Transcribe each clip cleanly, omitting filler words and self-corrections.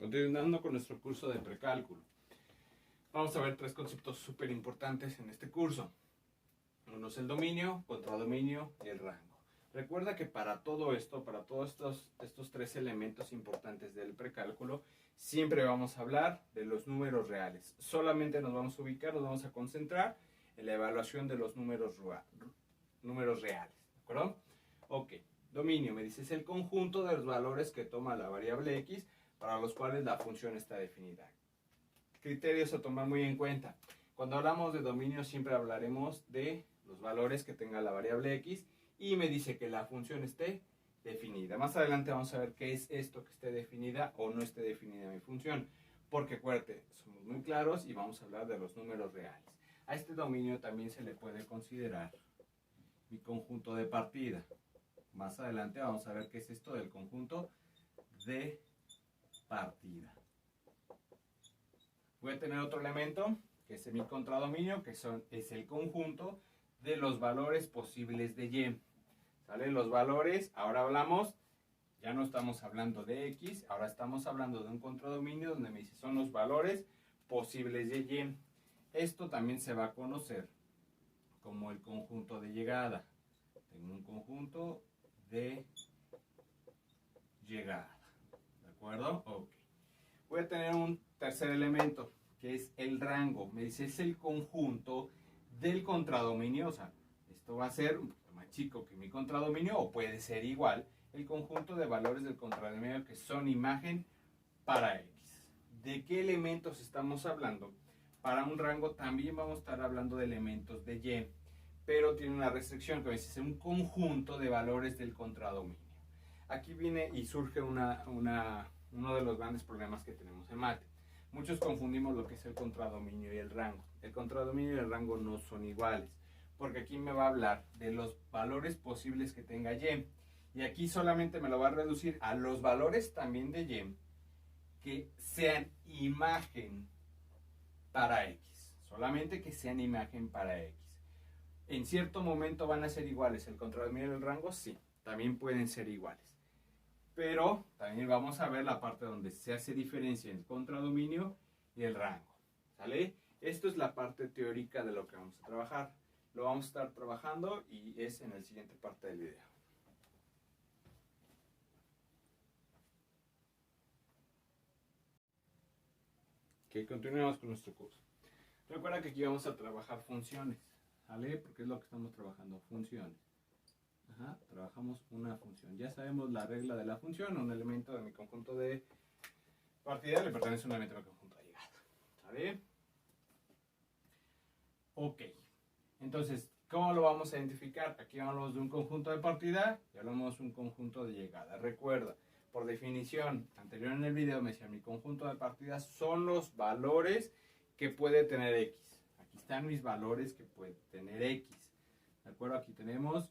Continuando con nuestro curso de precálculo, vamos a ver tres conceptos súper importantes en este curso. Uno es el dominio, contradominio y el rango. Recuerda que para todo esto, para todos estos tres elementos importantes del precálculo, siempre vamos a hablar de los números reales. Solamente nos vamos a ubicar, nos vamos a concentrar en la evaluación de los números reales. ¿De acuerdo? Ok. Dominio, me dice, es el conjunto de los valores que toma la variable x para los cuales la función está definida. Criterios a tomar muy en cuenta. Cuando hablamos de dominio siempre hablaremos de los valores que tenga la variable x y me dice que la función esté definida. Más adelante vamos a ver qué es esto que esté definida o no esté definida mi función. Porque acuérdate, somos muy claros y vamos a hablar de los números reales. A este dominio también se le puede considerar mi conjunto de partida. Más adelante vamos a ver qué es esto del conjunto de partida. Voy a tener otro elemento que es mi contradominio, que es el conjunto de los valores posibles de y. ¿Sale? Los valores, ahora hablamos, ya no estamos hablando de x, ahora estamos hablando de un contradominio donde me dice son los valores posibles de y. Esto también se va a conocer como el conjunto de llegada. Tengo un conjunto de llegada. ¿De acuerdo? Ok. Voy a tener un tercer elemento, que es el rango. Me dice, es el conjunto del contradominio. O sea, esto va a ser un poquito más chico que mi contradominio, o puede ser igual, el conjunto de valores del contradominio que son imagen para x. ¿De qué elementos estamos hablando? Para un rango también vamos a estar hablando de elementos de y, pero tiene una restricción que me dice, es un conjunto de valores del contradominio. Aquí viene y surge uno de los grandes problemas que tenemos en mate. Muchos confundimos lo que es el contradominio y el rango. El contradominio y el rango no son iguales, porque aquí me va a hablar de los valores posibles que tenga y. Y aquí solamente me lo va a reducir a los valores también de y que sean imagen para x. Solamente que sean imagen para x. ¿En cierto momento van a ser iguales el contradominio y el rango? Sí, también pueden ser iguales. Pero también vamos a ver la parte donde se hace diferencia entre el contradominio y el rango. ¿Sale? Esto es la parte teórica de lo que vamos a trabajar. Lo vamos a estar trabajando y es en la siguiente parte del video. Ok, continuemos con nuestro curso. Recuerda que aquí vamos a trabajar funciones. ¿Sale? Porque es lo que estamos trabajando, funciones. Ajá, trabajamos una función. Ya sabemos la regla de la función. Un elemento de mi conjunto de partida le pertenece a un elemento de mi conjunto de llegada. ¿Sale? Ok. Entonces, ¿cómo lo vamos a identificar? Aquí hablamos de un conjunto de partida y hablamos de un conjunto de llegada. Recuerda, por definición, anterior en el video me decía, mi conjunto de partida son los valores que puede tener x. Aquí están mis valores que puede tener x. ¿De acuerdo? Aquí tenemos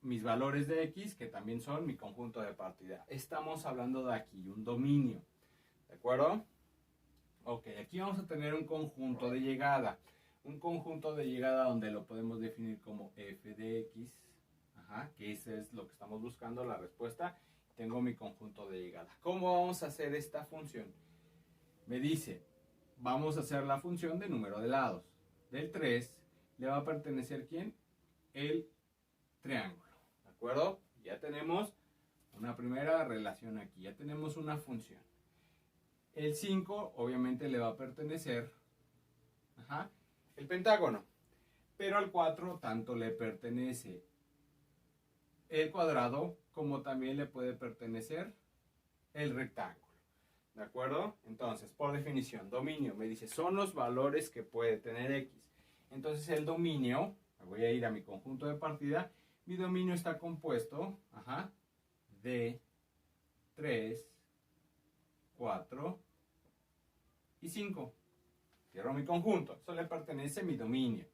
mis valores de x, que también son mi conjunto de partida. Estamos hablando de aquí, un dominio. ¿De acuerdo? Ok, aquí vamos a tener un conjunto de llegada. Un conjunto de llegada donde lo podemos definir como f de x. Ajá, que eso es lo que estamos buscando, la respuesta. Tengo mi conjunto de llegada. ¿Cómo vamos a hacer esta función? Me dice, vamos a hacer la función de número de lados. Del 3 le va a pertenecer ¿quién? El triángulo. ¿De acuerdo? Ya tenemos una primera relación aquí. Ya tenemos una función. El 5 obviamente le va a pertenecer el pentágono. Pero al 4 tanto le pertenece el cuadrado como también le puede pertenecer el rectángulo. ¿De acuerdo? Entonces, por definición, dominio me dice son los valores que puede tener x. Entonces el dominio, voy a ir a mi conjunto de partida, mi dominio está compuesto de 3, 4 y 5. Cierro mi conjunto, eso le pertenece a mi dominio.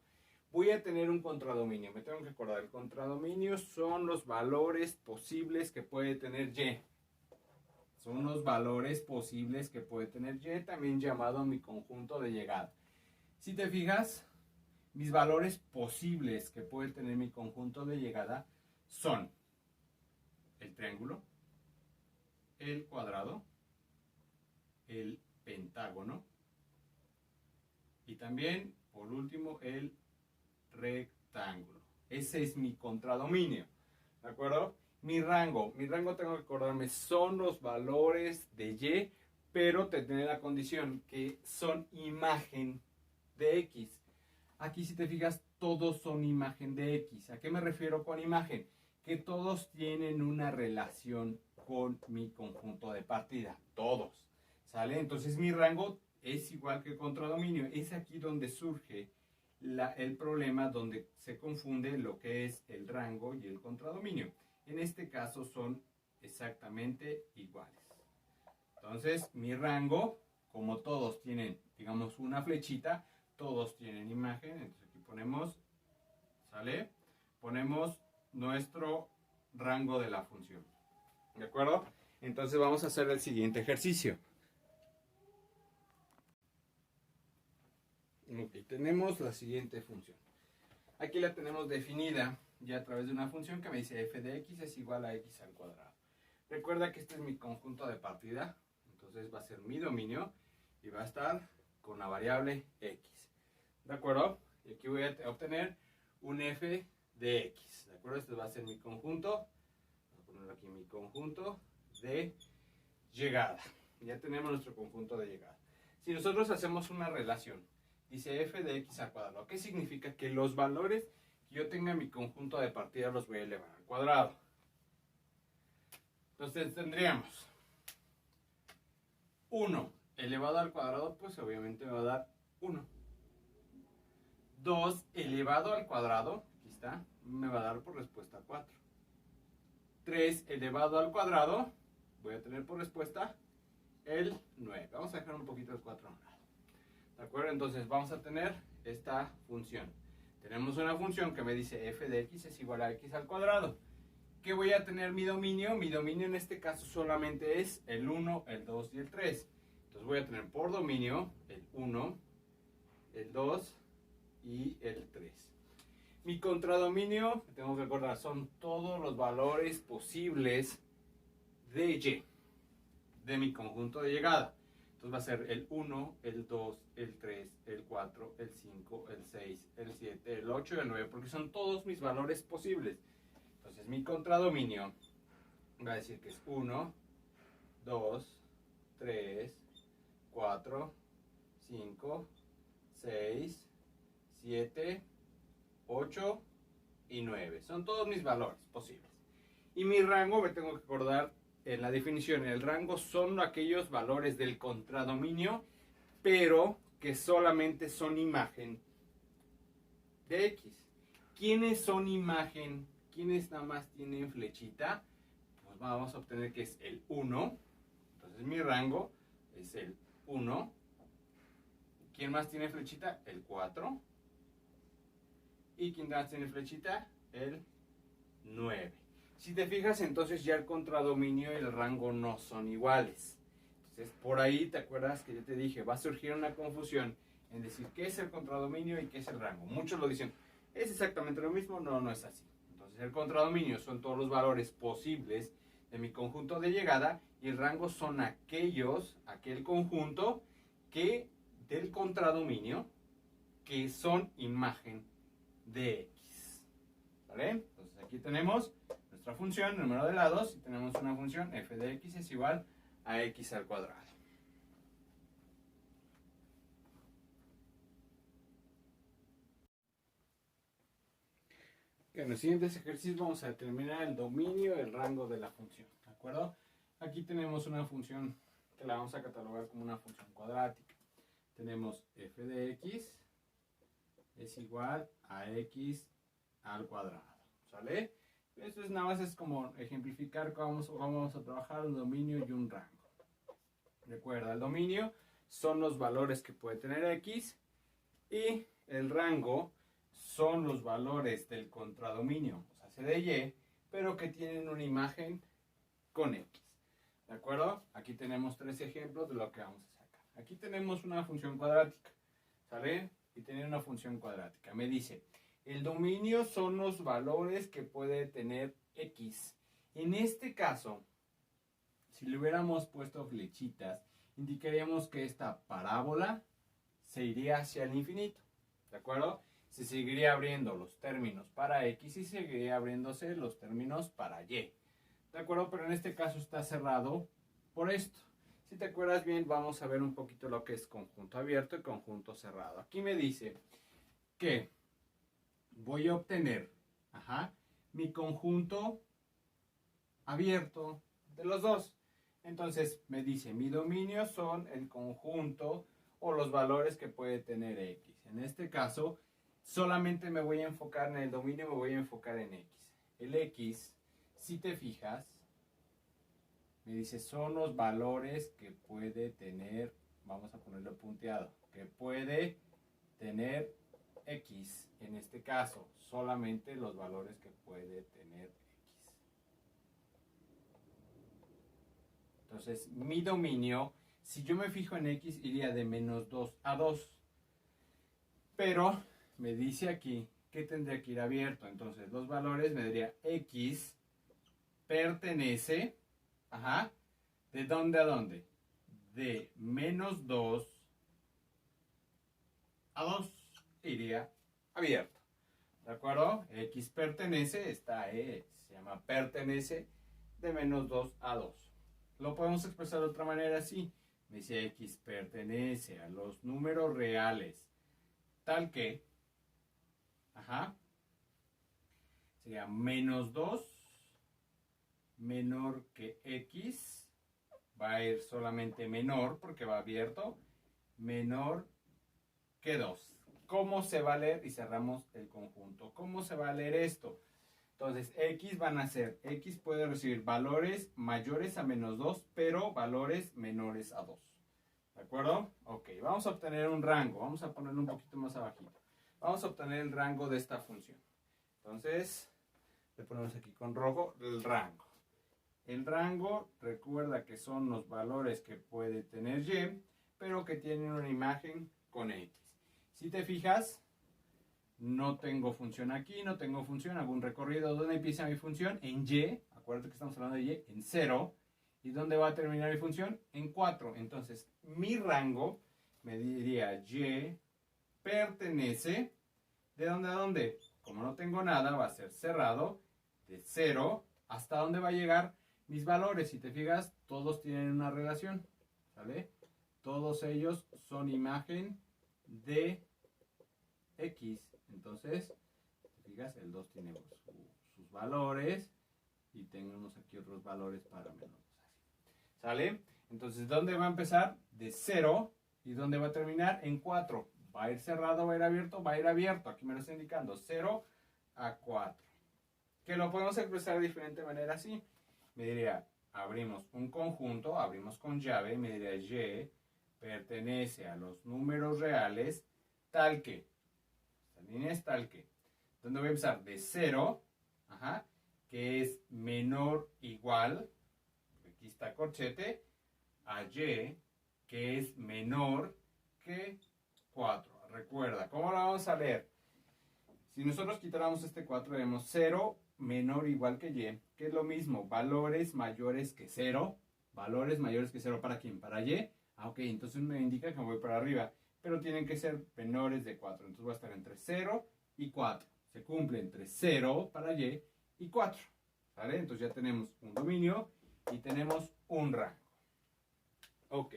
Voy a tener un contradominio, me tengo que acordar, el contradominio son los valores posibles que puede tener y. Son los valores posibles que puede tener y, también llamado mi conjunto de llegada. Si te fijas, mis valores posibles que puede tener mi conjunto de llegada son el triángulo, el cuadrado, el pentágono. Y también, por último, el rectángulo. Ese es mi contradominio. ¿De acuerdo? Mi rango tengo que acordarme, son los valores de Y, pero tendré la condición que son imagen de X. Aquí si te fijas, todos son imagen de X. ¿A qué me refiero con imagen? Que todos tienen una relación con mi conjunto de partida. Todos. ¿Sale? Entonces mi rango es igual que el contradominio. Es aquí donde surge el problema, donde se confunde lo que es el rango y el contradominio. En este caso son exactamente iguales. Entonces mi rango, como todos tienen, digamos, una flechita, todos tienen imagen. Entonces aquí ponemos, ¿sale? Ponemos nuestro rango de la función. ¿De acuerdo? Entonces vamos a hacer el siguiente ejercicio. Ok, tenemos la siguiente función. Aquí la tenemos definida ya a través de una función que me dice f de x es igual a x al cuadrado. Recuerda que este es mi conjunto de partida, entonces va a ser mi dominio y va a estar con la variable x. ¿De acuerdo? Y aquí voy a obtener un f de x. ¿De acuerdo? Este va a ser mi conjunto. Voy a poner aquí mi conjunto de llegada. Ya tenemos nuestro conjunto de llegada. Si nosotros hacemos una relación, dice f de x al cuadrado. ¿Qué significa? Que los valores que yo tenga en mi conjunto de partida los voy a elevar al cuadrado. Entonces tendríamos 1 elevado al cuadrado, pues obviamente me va a dar 1. 2 elevado al cuadrado, aquí está, me va a dar por respuesta 4. 3 elevado al cuadrado, voy a tener por respuesta el 9. Vamos a dejar un poquito el 4 a un lado. ¿De acuerdo? Entonces vamos a tener esta función. Tenemos una función que me dice f de x es igual a x al cuadrado. ¿Qué voy a tener mi dominio? Mi dominio en este caso solamente es el 1, el 2 y el 3. Entonces voy a tener por dominio el 1, el 2 y el 3. Mi contradominio, tengo que recordar, son todos los valores posibles de y, de mi conjunto de llegada. Entonces va a ser el 1, el 2, el 3, el 4, el 5, el 6, el 7, el 8 y el 9, porque son todos mis valores posibles. Entonces mi contradominio va a decir que es 1, 2, 3, 4, 5, 6, 7, 8 y 9. Son todos mis valores posibles. Y mi rango, me tengo que acordar en la definición, el rango son aquellos valores del contradominio, pero que solamente son imagen de x. ¿Quiénes son imagen? ¿Quiénes nada más tienen flechita? Pues vamos a obtener que es el 1. Entonces mi rango es el 1. ¿Quién más tiene flechita? El 4. ¿Y quién más tiene flechita? El 9. Si te fijas, entonces ya el contradominio y el rango no son iguales. Entonces, por ahí te acuerdas que yo te dije, va a surgir una confusión en decir qué es el contradominio y qué es el rango. Muchos lo dicen, ¿es exactamente lo mismo? No, no es así. Entonces, el contradominio son todos los valores posibles de mi conjunto de llegada y el rango son aquel conjunto que del contradominio que son imagen de x. ¿Vale? Entonces, aquí tenemos nuestra función, número de lados, y tenemos una función f de x es igual a x al cuadrado. En los siguientes ejercicios vamos a determinar el dominio y el rango de la función. ¿De acuerdo? Aquí tenemos una función que la vamos a catalogar como una función cuadrática. Tenemos f de x es igual a x al cuadrado. ¿Sale? Esto es nada más es como ejemplificar cómo vamos a trabajar un dominio y un rango. Recuerda, el dominio son los valores que puede tener x y el rango son los valores del contradominio, o sea, c de y, pero que tienen una imagen con x. ¿De acuerdo? Aquí tenemos 3 ejemplos de lo que vamos a sacar. Aquí tenemos una función cuadrática, ¿sale? Y tiene una función cuadrática. Me dice, el dominio son los valores que puede tener x. En este caso, si le hubiéramos puesto flechitas, indicaríamos que esta parábola se iría hacia el infinito, ¿de acuerdo? Se seguiría abriendo los términos para X y seguiría abriéndose los términos para Y, ¿de acuerdo? Pero en este caso está cerrado por esto. Si te acuerdas bien, vamos a ver un poquito lo que es conjunto abierto y conjunto cerrado. Aquí me dice que voy a obtener mi conjunto abierto de los dos. Entonces me dice, mi dominio son el conjunto o los valores que puede tener X. En este caso, solamente me voy a enfocar en el dominio, me voy a enfocar en X. El X, si te fijas, me dice, son los valores que puede tener, vamos a ponerlo punteado, que puede tener X. En este caso, solamente los valores que puede tener X. Entonces, mi dominio, si yo me fijo en X, iría de menos 2 a 2. Pero me dice aquí que tendría que ir abierto. Entonces, los valores me diría X pertenece, ¿de dónde a dónde? De menos 2 a 2 iría abierto. ¿De acuerdo? X pertenece, esta E se llama pertenece, de menos 2 a 2. Lo podemos expresar de otra manera así. Me dice X pertenece a los números reales tal que, sería menos 2 menor que X, va a ir solamente menor porque va abierto, menor que 2. ¿Cómo se va a leer? Y cerramos el conjunto. ¿Cómo se va a leer esto? Entonces, X van a ser, X puede recibir valores mayores a menos 2, pero valores menores a 2. ¿De acuerdo? Ok, vamos a obtener un rango. Vamos a ponerlo un poquito más abajito. Vamos a obtener el rango de esta función. Entonces, le ponemos aquí con rojo el rango. El rango, recuerda que son los valores que puede tener Y, pero que tienen una imagen con X. Si te fijas, no tengo función aquí, no tengo función, hago un recorrido. ¿Dónde empieza mi función? En Y, acuérdate que estamos hablando de Y, en 0. ¿Y dónde va a terminar mi función? En 4. Entonces, mi rango me diría Y pertenece, ¿de dónde a dónde? Como no tengo nada, va a ser cerrado, de 0, ¿hasta dónde va a llegar mis valores? Si te fijas, todos tienen una relación, ¿sale? Todos ellos son imagen de X. Entonces, si te fijas, el 2 tiene sus valores y tenemos aquí otros valores para menos 2. ¿Sale? Entonces, ¿dónde va a empezar? De 0. ¿Y dónde va a terminar? En 4. ¿Va a ir cerrado? ¿Va a ir abierto? Va a ir abierto. Aquí me lo está indicando. 0 a 4. Que lo podemos expresar de diferente manera así. Me diría, abrimos un conjunto, abrimos con llave, me diría Y pertenece a los números reales tal que, esta línea es tal que, ¿dónde voy a empezar? De 0, que es menor igual, aquí está corchete, a Y, que es menor que 4. Recuerda, ¿cómo lo vamos a leer? Si nosotros quitáramos este 4, veremos 0 menor o igual que Y, que es lo mismo, valores mayores que 0. Valores mayores que 0, ¿para quién? Para Y. Ok, entonces me indica que me voy para arriba, pero tienen que ser menores de 4. Entonces voy a estar entre 0 y 4. Se cumple entre 0 para Y y 4. ¿Vale? Entonces ya tenemos un dominio y tenemos un rango. Ok.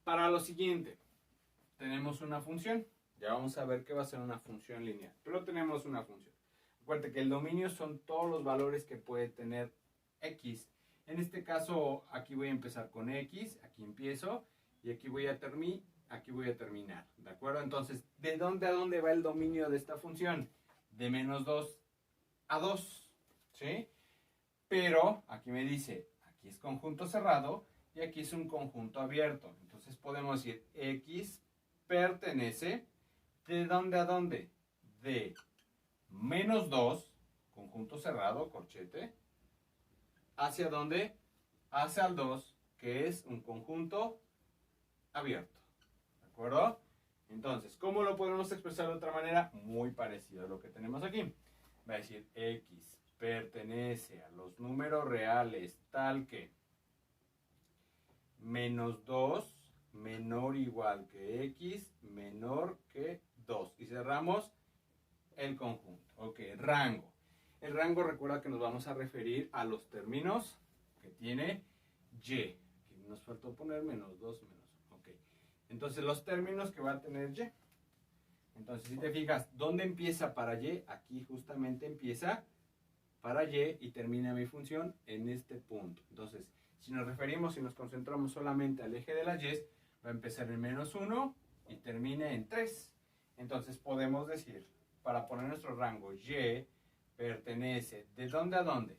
Para lo siguiente, tenemos una función. Ya vamos a ver qué va a ser una función lineal. Pero tenemos una función. Acuérdate que el dominio son todos los valores que puede tener X. En este caso, aquí voy a empezar con X. Aquí empiezo. Y aquí voy a terminar. ¿De acuerdo? Entonces, ¿de dónde a dónde va el dominio de esta función? De menos 2 a 2. ¿Sí? Pero aquí me dice, aquí es conjunto cerrado y aquí es un conjunto abierto. Entonces podemos decir X pertenece, ¿de dónde a dónde? De menos 2, conjunto cerrado, corchete, ¿hacia dónde? Hacia el 2, que es un conjunto abierto. ¿De acuerdo? Entonces, ¿cómo lo podemos expresar de otra manera? Muy parecido a lo que tenemos aquí. Va a decir X pertenece a los números reales tal que menos 2 menor o igual que x menor que 2. Y cerramos el conjunto. Ok, rango. El rango, recuerda que nos vamos a referir a los términos que tiene y. Aquí nos faltó poner menos 2, menos 1. Ok. Entonces, los términos que va a tener y. Entonces, si te fijas, ¿dónde empieza para y? Aquí justamente empieza para y termina mi función en este punto. Entonces, si nos referimos y nos concentramos solamente al eje de las y, va a empezar en menos 1 y termina en 3. Entonces, podemos decir, para poner nuestro rango, y pertenece, ¿de dónde a dónde?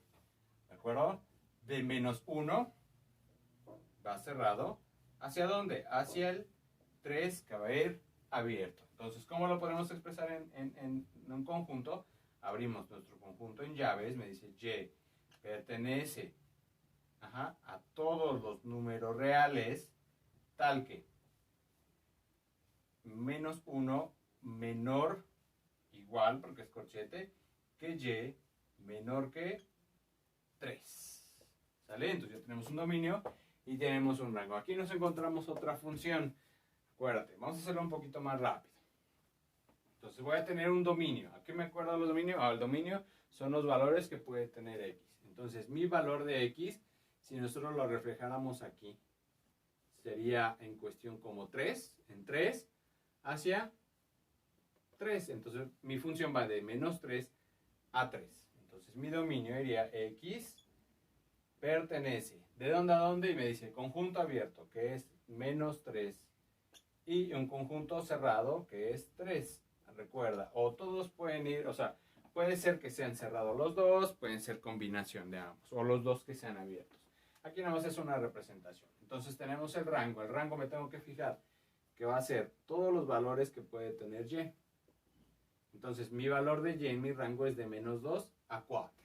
¿De acuerdo? De menos 1, va cerrado, ¿hacia dónde? Hacia el 3, que va a ir abierto. Entonces, ¿cómo lo podemos expresar en un conjunto? Abrimos nuestro conjunto en llaves, me dice y pertenece a todos los números reales, tal que menos 1 menor igual, porque es corchete, que y menor que 3. ¿Sale? Entonces ya tenemos un dominio y tenemos un rango. Aquí nos encontramos otra función. Acuérdate, vamos a hacerlo un poquito más rápido. Entonces voy a tener un dominio. ¿A qué me acuerdo de los dominios? El dominio son los valores que puede tener x. Entonces mi valor de x, si nosotros lo reflejáramos aquí, sería en cuestión como 3, en 3 hacia 3. Entonces mi función va de menos 3 a 3. Entonces mi dominio iría x pertenece. ¿De dónde a dónde? Y me dice conjunto abierto, que es menos 3. Y un conjunto cerrado, que es 3. Recuerda, o todos pueden ir, o sea, puede ser que sean cerrados los dos, pueden ser combinación de ambos, o los dos que sean abiertos. Aquí nada más es una representación. Entonces tenemos el rango. El rango me tengo que fijar que va a ser todos los valores que puede tener y. Entonces mi valor de y en mi rango es de menos 2 a 4.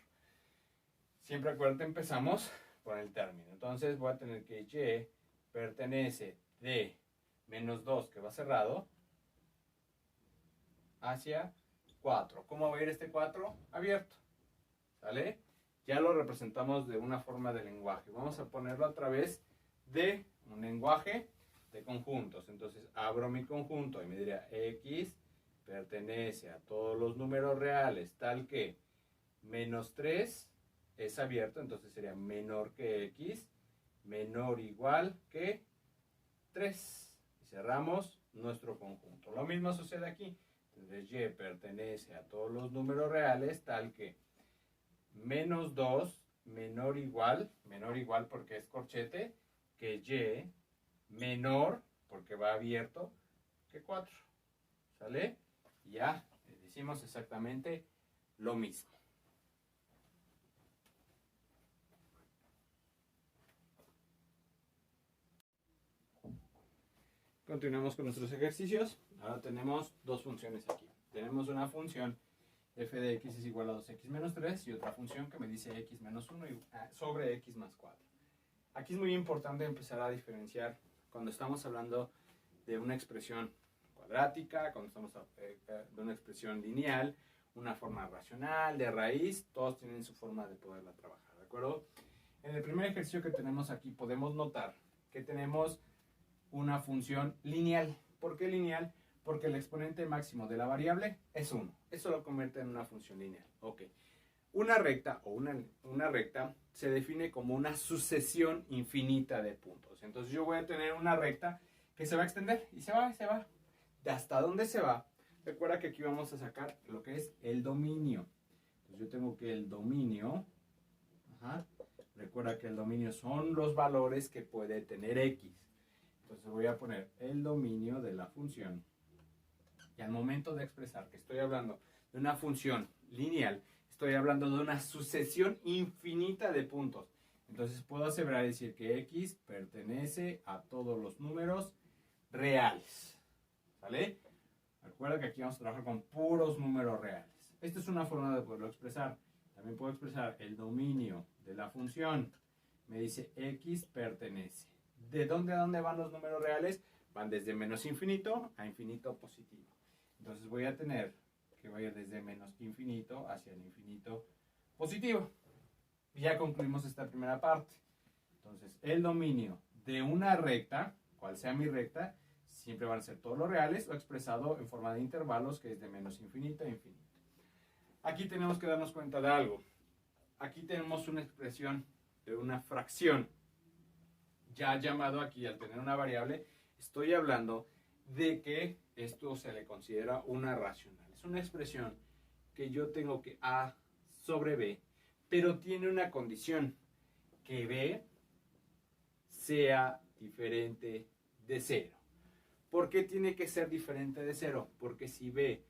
Siempre acuérdate, empezamos por el término. Entonces voy a tener que y pertenece de menos 2, que va cerrado, hacia 4. ¿Cómo va a ir este 4? Abierto. ¿Sale? Ya lo representamos de una forma de lenguaje. Vamos a ponerlo a través de un lenguaje de conjuntos. Entonces abro mi conjunto y me diría x pertenece a todos los números reales, tal que menos 3 es abierto, entonces sería menor que x, menor o igual que 3. Y cerramos nuestro conjunto. Lo mismo sucede aquí. Entonces y pertenece a todos los números reales, tal que menos 2 menor o igual porque es corchete, que y menor, porque va abierto, que 4. ¿Sale? Y ya decimos exactamente lo mismo. Continuamos con nuestros ejercicios. Ahora tenemos dos funciones aquí. Tenemos una función f de x es igual a 2x menos 3 y otra función que me dice x menos 1 sobre x más 4. Aquí es muy importante empezar a diferenciar cuando estamos hablando de una expresión cuadrática, cuando estamos de una expresión lineal, una forma racional, de raíz, todos tienen su forma de poderla trabajar, ¿de acuerdo? En el primer ejercicio que tenemos aquí podemos notar que tenemos una función lineal. ¿Por qué lineal? Porque el exponente máximo de la variable es 1. Eso lo convierte en una función lineal. Ok. Una recta o una recta se define como una sucesión infinita de puntos. Entonces yo voy a tener una recta que se va a extender y se va y se va. ¿De hasta dónde se va? Recuerda que aquí vamos a sacar lo que es el dominio. Entonces yo tengo que el dominio, recuerda que el dominio son los valores que puede tener x. Entonces voy a poner el dominio de la función. Y al momento de expresar que estoy hablando de una función lineal, estoy hablando de una sucesión infinita de puntos. Entonces puedo aseverar y decir que x pertenece a todos los números reales. ¿Sale? Recuerda que aquí vamos a trabajar con puros números reales. Esta es una forma de poderlo expresar. También puedo expresar el dominio de la función. Me dice x pertenece. ¿De dónde a dónde van los números reales? Van desde menos infinito a infinito positivo. Entonces voy a tener que vaya desde menos infinito hacia el infinito positivo. Y ya concluimos esta primera parte. Entonces el dominio de una recta, cual sea mi recta, siempre van a ser todos los reales o expresado en forma de intervalos, que es de menos infinito a infinito. Aquí tenemos que darnos cuenta de algo. Aquí tenemos una expresión de una fracción. Ya llamado aquí, al tener una variable, estoy hablando de que esto se le considera una racional. Es una expresión que yo tengo que A sobre B, pero tiene una condición, que B sea diferente de 0. ¿Por qué tiene que ser diferente de 0? Porque si B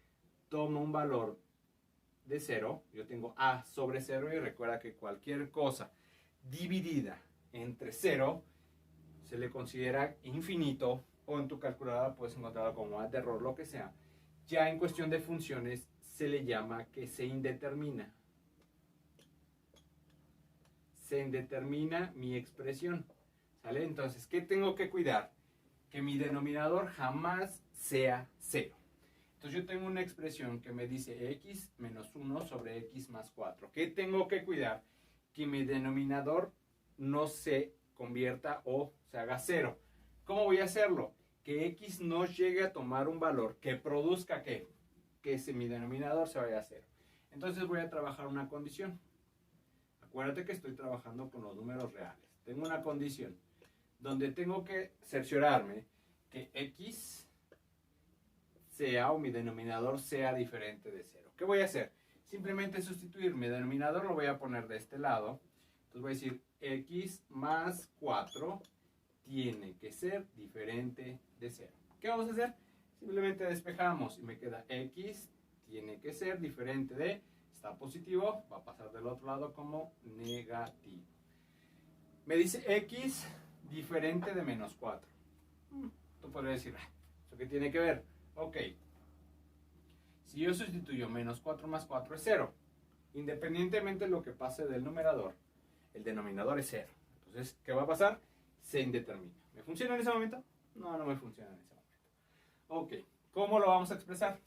toma un valor de 0, yo tengo A sobre 0 y recuerda que cualquier cosa dividida entre 0 se le considera infinito, o en tu calculadora puedes encontrarlo como A de error, lo que sea. Ya en cuestión de funciones se le llama que se indetermina. Se indetermina mi expresión. ¿Sale? Entonces, ¿qué tengo que cuidar? Que mi denominador jamás sea 0. Entonces yo tengo una expresión que me dice x menos 1 sobre x más 4. ¿Qué tengo que cuidar? Que mi denominador no se convierta o se haga 0. ¿Cómo voy a hacerlo? Que x no llegue a tomar un valor que produzca ¿qué? Que mi denominador se vaya a 0. Entonces voy a trabajar una condición. Acuérdate que estoy trabajando con los números reales. Tengo una condición donde tengo que cerciorarme que x sea o mi denominador sea diferente de 0. ¿Qué voy a hacer? Simplemente sustituir mi denominador, lo voy a poner de este lado. Entonces voy a decir x más 4 tiene que ser diferente de 0. ¿Qué vamos a hacer? Simplemente despejamos y me queda x tiene que ser diferente de, está positivo, va a pasar del otro lado como negativo. Me dice x diferente de menos 4. Tú podrías decir, ¿eso qué tiene que ver? Ok, si yo sustituyo menos 4 más 4 es 0. Independientemente de lo que pase del numerador, el denominador es 0. Entonces, ¿qué va a pasar? Se indetermina. ¿Me funciona en ese momento? No, no me funciona en ese momento. Ok, ¿cómo lo vamos a expresar?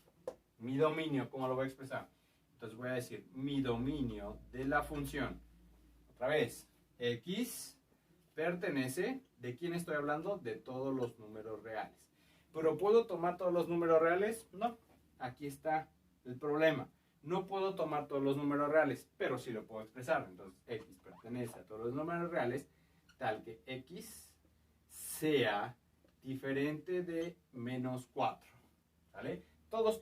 Mi dominio, ¿cómo lo voy a expresar? Entonces voy a decir mi dominio de la función. Otra vez, x pertenece, ¿de quién estoy hablando? De todos los números reales. ¿Pero puedo tomar todos los números reales? No. Aquí está el problema. No puedo tomar todos los números reales, pero sí lo puedo expresar. Entonces, x pertenece a todos los números reales, tal que x sea diferente de menos 4. ¿Vale? Todos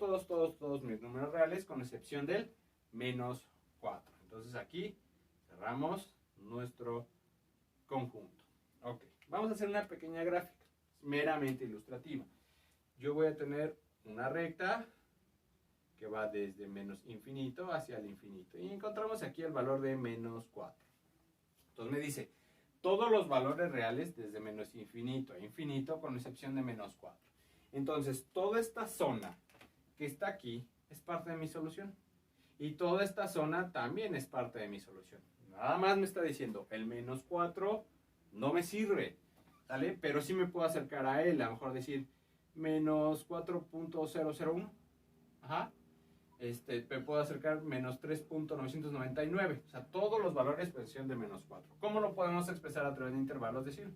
mis números reales, con excepción del menos 4. Entonces, aquí cerramos nuestro conjunto. Ok, vamos a hacer una pequeña gráfica, meramente ilustrativa. Yo voy a tener una recta que va desde menos infinito hacia el infinito. Y encontramos aquí el valor de menos 4. Entonces me dice, todos los valores reales desde menos infinito a infinito, con excepción de menos 4. Entonces, toda esta zona que está aquí es parte de mi solución. Y toda esta zona también es parte de mi solución. Nada más me está diciendo, el menos 4 no me sirve, ¿sale? Pero sí me puedo acercar a él, a lo mejor decir menos 4.001. Ajá. Me puedo acercar menos 3.999. O sea, todos los valores pues son de menos 4. ¿Cómo lo podemos expresar a través de intervalos? Es decir,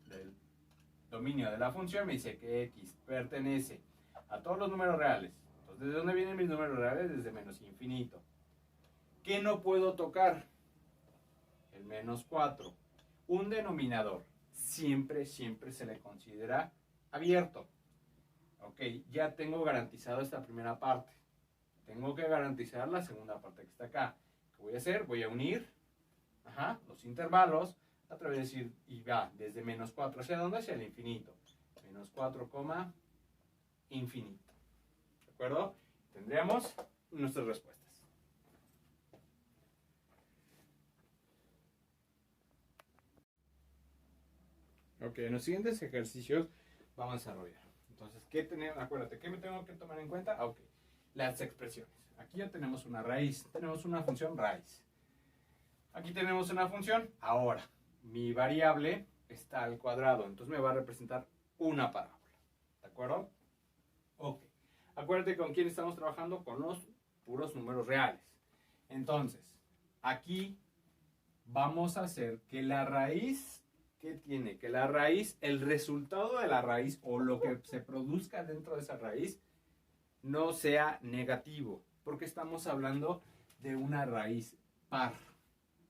del dominio de la función me dice que x pertenece a todos los números reales. Entonces, ¿de dónde vienen mis números reales? Desde menos infinito. ¿Qué no puedo tocar? El menos 4. Un denominador siempre se le considera abierto. Ok, ya tengo garantizado esta primera parte. Tengo que garantizar la segunda parte que está acá. ¿Qué voy a hacer? Voy a unir los intervalos a través de decir, y va desde menos 4 hacia dónde? Hacia el infinito. Menos 4, infinito. ¿De acuerdo? Tendríamos nuestras respuestas. Ok, en los siguientes ejercicios vamos a desarrollar. Entonces, acuérdate, ¿qué me tengo que tomar en cuenta? Ok, las expresiones. Aquí ya tenemos una raíz, tenemos una función raíz. Aquí tenemos una función. Ahora, mi variable está al cuadrado, entonces me va a representar una parábola. ¿De acuerdo? Ok. Acuérdate con quién estamos trabajando, con los puros números reales. Entonces, aquí vamos a hacer que la raíz ¿Qué tiene? Que la raíz, el resultado de la raíz o lo que se produzca dentro de esa raíz no sea negativo, porque estamos hablando de una raíz par.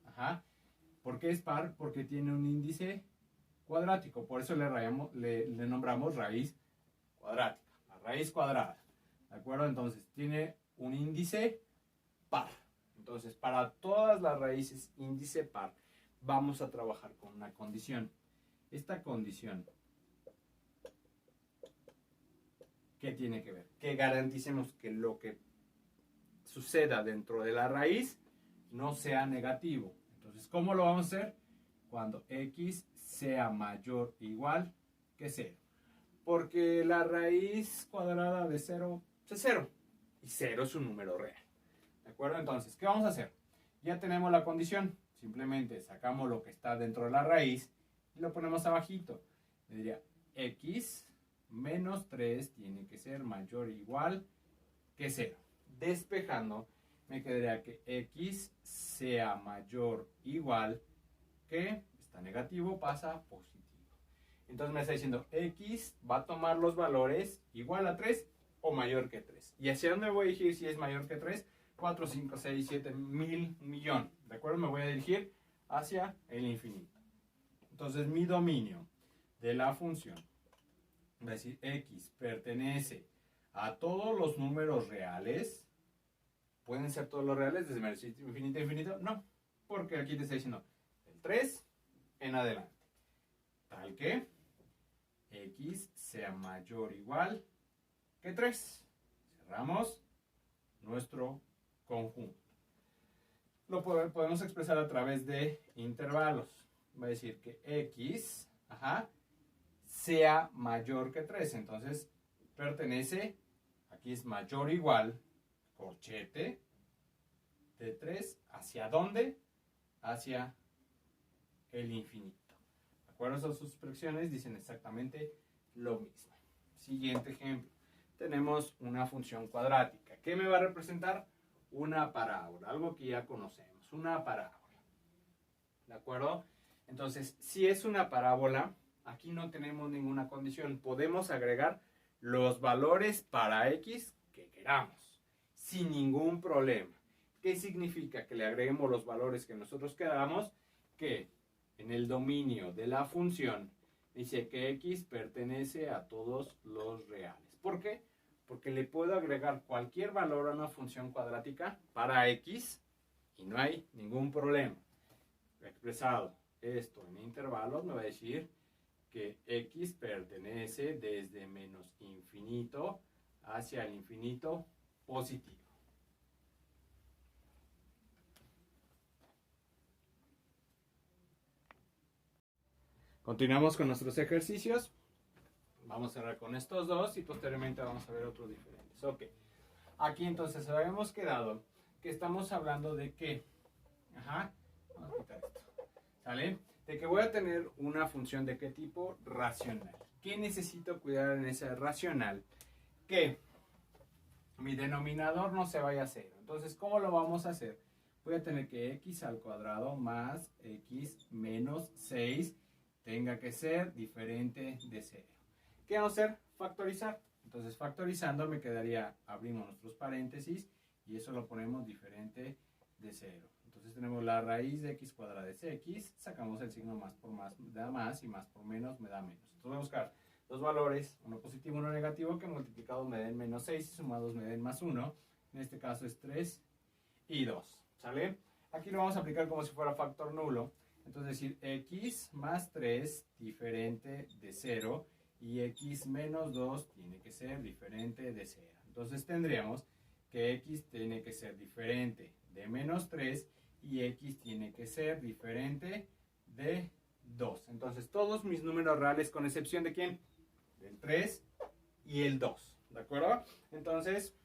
Ajá. ¿Por qué es par? Porque tiene un índice cuadrático, por eso le nombramos raíz cuadrática, la raíz cuadrada. ¿De acuerdo? Entonces, tiene un índice par. Entonces, para todas las raíces índice par, vamos a trabajar con una condición. Esta condición, ¿qué tiene que ver? Que garanticemos que lo que suceda dentro de la raíz no sea negativo. Entonces, ¿cómo lo vamos a hacer? Cuando x sea mayor o igual que 0. Porque la raíz cuadrada de 0 es 0. Y 0 es un número real. ¿De acuerdo? Entonces, ¿qué vamos a hacer? Ya tenemos la condición. Simplemente sacamos lo que está dentro de la raíz y lo ponemos abajito. Le diría x menos 3 tiene que ser mayor o igual que 0. Despejando, me quedaría que x sea mayor o igual que, está negativo, pasa a positivo. Entonces me está diciendo x va a tomar los valores igual a 3 o mayor que 3. ¿Y hacia dónde voy a dirigir si es mayor que 3? 4, 5, 6, 7, 1000, millón. ¿De acuerdo? Me voy a dirigir hacia el infinito. Entonces mi dominio de la función va a decir x pertenece a todos los números reales. ¿Pueden ser todos los reales desde infinito a infinito? No, porque aquí te está diciendo el 3 en adelante. Tal que x sea mayor o igual que 3. Cerramos nuestro conjunto. Lo podemos expresar a través de intervalos. Va a decir que x sea mayor que 3. Entonces pertenece, aquí es mayor o igual, corchete, de 3, ¿hacia dónde? Hacia el infinito. ¿De acuerdo? Esas sus expresiones dicen exactamente lo mismo. Siguiente ejemplo. Tenemos una función cuadrática. ¿Qué me va a representar? Una parábola, algo que ya conocemos, una parábola. ¿De acuerdo? Entonces, si es una parábola, aquí no tenemos ninguna condición. Podemos agregar los valores para x que queramos, sin ningún problema. ¿Qué significa? Que le agreguemos los valores que nosotros queramos, que en el dominio de la función dice que x pertenece a todos los reales. ¿Por qué? Porque le puedo agregar cualquier valor a una función cuadrática para x y no hay ningún problema. Expresado esto en intervalos me va a decir que x pertenece desde menos infinito hacia el infinito positivo. Continuamos con nuestros ejercicios. Vamos a cerrar con estos dos y posteriormente vamos a ver otros diferentes. Ok. Aquí entonces habíamos quedado que estamos hablando de que, vamos a quitar esto, ¿sale? De que voy a tener una función de qué tipo? Racional. ¿Qué necesito cuidar en ese racional? Que mi denominador no se vaya a 0. Entonces, ¿cómo lo vamos a hacer? Voy a tener que x al cuadrado más x menos 6 tenga que ser diferente de 0. ¿Qué vamos a hacer? Factorizar. Entonces, factorizando me quedaría, abrimos nuestros paréntesis y eso lo ponemos diferente de 0. Entonces tenemos la raíz de x cuadrada es x, sacamos el signo más por más me da más y más por menos me da menos. Entonces voy a buscar dos valores, uno positivo y uno negativo, que multiplicados me den menos 6 y sumados me den más 1. En este caso es 3 y 2. ¿Sale? Aquí lo vamos a aplicar como si fuera factor nulo. Entonces decir x más 3 diferente de 0 y x menos 2 tiene que ser diferente de 0. Entonces tendríamos que x tiene que ser diferente de menos 3 y x tiene que ser diferente de 2. Entonces todos mis números reales, con excepción de ¿quién? Del 3 y el 2. ¿De acuerdo? Entonces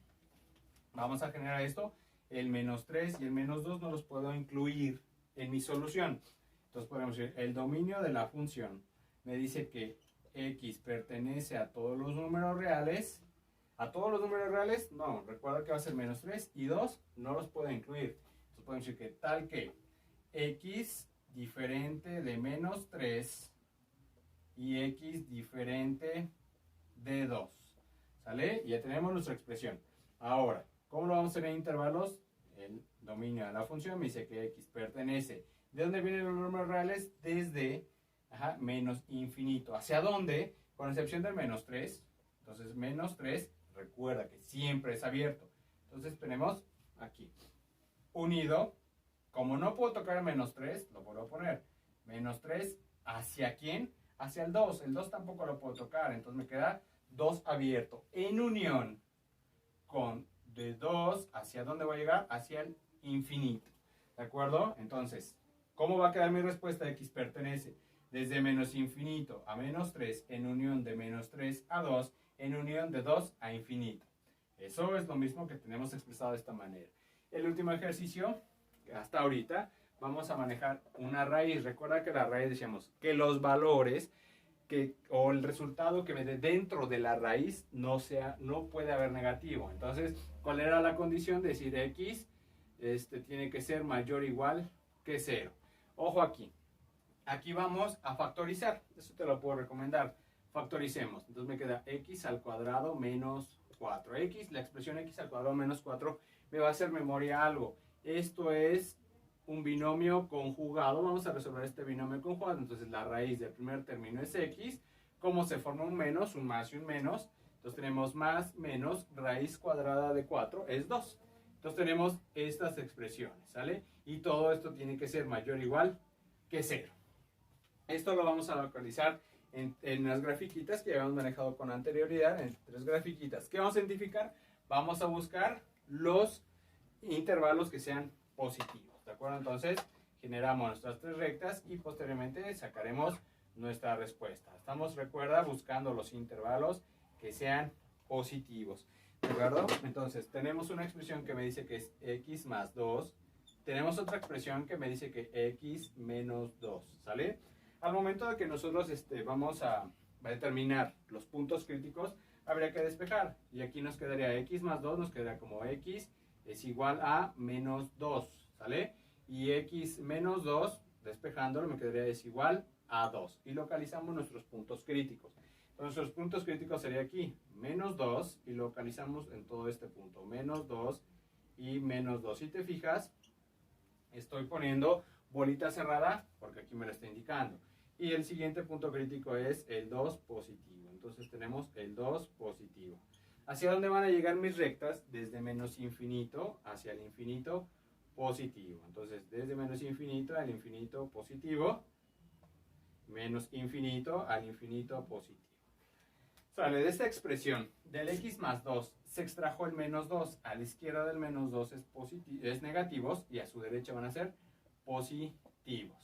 vamos a generar esto. El menos 3 y el menos 2 no los puedo incluir en mi solución. Entonces podemos decir, el dominio de la función me dice que x pertenece a todos los números reales. ¿A todos los números reales? No, recuerda que va a ser menos 3 y 2 no los puedo incluir. Entonces podemos decir que tal que x diferente de menos 3 y x diferente de 2. ¿Sale? Y ya tenemos nuestra expresión. Ahora, ¿cómo lo vamos a tener en intervalos? El dominio de la función me dice que x pertenece. ¿De dónde vienen los números reales? Desde menos infinito. ¿Hacia dónde? Con excepción del menos 3. Entonces, menos 3, recuerda que siempre es abierto. Entonces, tenemos aquí. Unido. Como no puedo tocar el menos 3, lo vuelvo a poner. Menos 3, ¿hacia quién? Hacia el 2. El 2 tampoco lo puedo tocar. Entonces, me queda 2 abierto. En unión con de 2, ¿hacia dónde voy a llegar? Hacia el infinito. ¿De acuerdo? Entonces, ¿cómo va a quedar mi respuesta? X pertenece desde menos infinito a menos 3 en unión de menos 3 a 2 en unión de 2 a infinito. Eso es lo mismo que tenemos expresado de esta manera. El último ejercicio, hasta ahorita, vamos a manejar una raíz. Recuerda que la raíz decíamos que los valores o el resultado que me dé dentro de la raíz no puede haber negativo. Entonces, ¿cuál era la condición? Decir x tiene que ser mayor o igual que 0. Ojo aquí. Aquí vamos a factorizar. Eso te lo puedo recomendar. Factoricemos. Entonces me queda x al cuadrado menos 4. La expresión x al cuadrado menos 4 me va a hacer memoria algo. Esto es un binomio conjugado. Vamos a resolver este binomio conjugado. Entonces la raíz del primer término es x. ¿Cómo se forma un menos? Un más y un menos. Entonces tenemos más menos raíz cuadrada de 4 es 2. Entonces tenemos estas expresiones, ¿sale? Y todo esto tiene que ser mayor o igual que 0. Esto lo vamos a localizar en las grafiquitas que ya habíamos manejado con anterioridad, en 3 grafiquitas. ¿Qué vamos a identificar? Vamos a buscar los intervalos que sean positivos, ¿de acuerdo? Entonces, generamos nuestras 3 rectas y posteriormente sacaremos nuestra respuesta. Estamos, recuerda, buscando los intervalos que sean positivos, ¿de acuerdo? Entonces, tenemos una expresión que me dice que es x más 2. Tenemos otra expresión que me dice que x menos 2, ¿sale? Al momento de que nosotros vamos a determinar los puntos críticos, habría que despejar. Y aquí nos quedaría x más 2, nos quedaría como x es igual a menos 2, ¿sale? Y x menos 2, despejándolo, me quedaría es igual a 2. Y localizamos nuestros puntos críticos. Entonces, nuestros puntos críticos sería aquí, menos 2, y localizamos en todo este punto, menos 2 y menos 2. Si te fijas, estoy poniendo bolita cerrada porque aquí me lo está indicando. Y el siguiente punto crítico es el 2 positivo. Entonces tenemos el 2 positivo. ¿Hacia dónde van a llegar mis rectas? Desde menos infinito hacia el infinito positivo. Entonces desde menos infinito al infinito positivo, menos infinito al infinito positivo. Sale de esta expresión del x más 2 se extrajo el menos 2. A la izquierda del menos 2 es negativos y a su derecha van a ser positivos.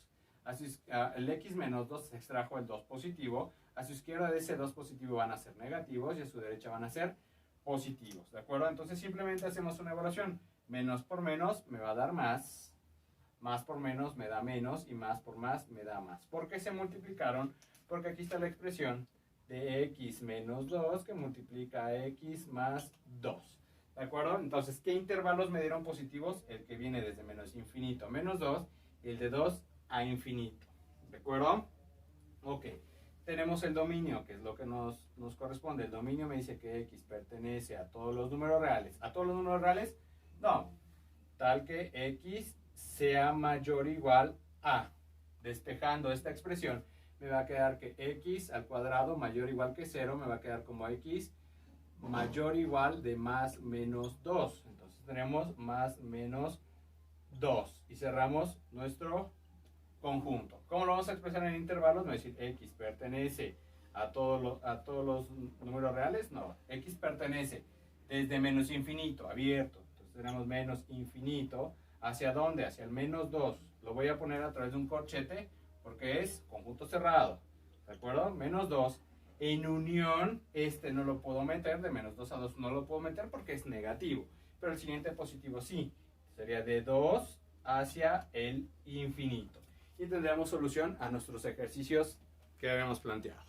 Así es, el x menos 2 se extrajo el 2 positivo. A su izquierda de ese 2 positivo van a ser negativos y a su derecha van a ser positivos. ¿De acuerdo? Entonces simplemente hacemos una evaluación. Menos por menos me va a dar más. Más por menos me da menos y más por más me da más. ¿Por qué se multiplicaron? Porque aquí está la expresión de x menos 2 que multiplica a x más 2. ¿De acuerdo? Entonces, ¿qué intervalos me dieron positivos? El que viene desde menos infinito a menos 2 y el de 2 a infinito. ¿De acuerdo? Ok. Tenemos el dominio, que es lo que nos corresponde. El dominio me dice que x pertenece a todos los números reales. ¿A todos los números reales? No. Tal que x sea mayor o igual a. Despejando esta expresión, me va a quedar que x al cuadrado mayor o igual que 0 me va a quedar como x mayor o igual de más menos 2. Entonces tenemos más menos 2. Y cerramos nuestro conjunto. ¿Cómo lo vamos a expresar en intervalos? No es decir, x pertenece a todos los números reales. No, x pertenece desde menos infinito, abierto. Entonces tenemos menos infinito. ¿Hacia dónde? Hacia el menos 2. Lo voy a poner a través de un corchete porque es conjunto cerrado. ¿De acuerdo? Menos 2. En unión, no lo puedo meter, de menos 2 a 2 no lo puedo meter porque es negativo. Pero el siguiente positivo sí. Sería de 2 hacia el infinito. Y tendríamos solución a nuestros ejercicios que habíamos planteado.